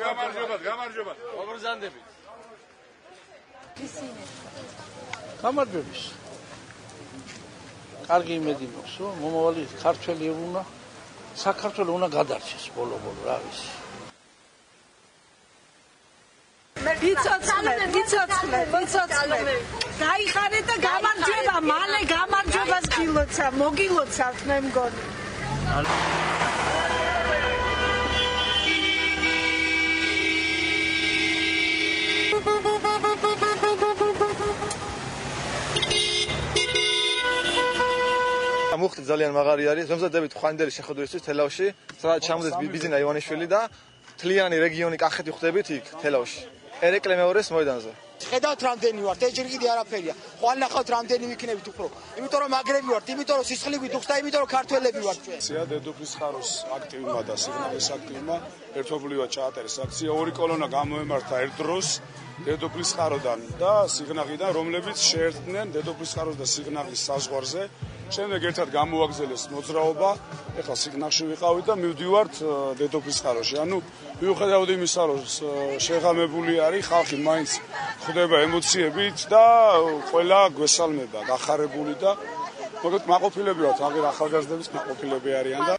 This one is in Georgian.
გამარჯობათ. გამარჯობათ. როგორ ზანდებით? გამარჯვების. კარგი იმედი მაქვს, რომ მომავალი ქართველი უნდა საქართველოს უნდა გადარჩეს ბოლო-ბოლო, რა ვიცი. ვიცოცხლე. გაიხარეთ და გამარჯვება, მალე გამარჯვებას გილოცა, მოგილოცავთ მე მგონი. მუხტი ძალიან მაღალი არის. ზემზადებით ხვანდელი შეხვედრისთვის თელავში, სადაც ჩამოდის ბიზინა ივანიშვილი და თლიანი რეგიონი კახეთი ხვდებით იქ თელავში. ერეკლე მეორეს მოედანზე. ხედავთ რამდენი ვართ, ეს ჯერ კიდე არაფერია. ხო ნახავთ რამდენი ვიქნებით უფრო. იმიტომ რომ მაგრები ვართ, იმიტომ რომ სისხლი გვიდუხს და იმიტომ რომ ქართველები ვართ ჩვენ. აქცია დედოფლის ხაროს აქტივმა და სიგნალის აქტივმა ერთობლივად ჩაატარეს აქცია. ორი კოლონა გამოემართა ერთ დროს დედოფლის ხაროდან და სიგნაღიდან, რომლებიც შეერთდნენ დედოფლის ხაროს და სიგნაღის საზღვარზე. შემდეგ ერთად გამოაგზელეს მოძრაობა. ეხლა სიგნაღში ვიყავით და მივდივართ დედოფლის ხაროში. ანუ მიუხედავად იმისა, რომ შეღამებული არის, ხალხი მაინც ხვდება ემოციებით და ყველა გვესალმება, გახარებული და მოკლედ მაყოფილები ვართ, აღარ ახალგაზრდების მაყოფილები არიან და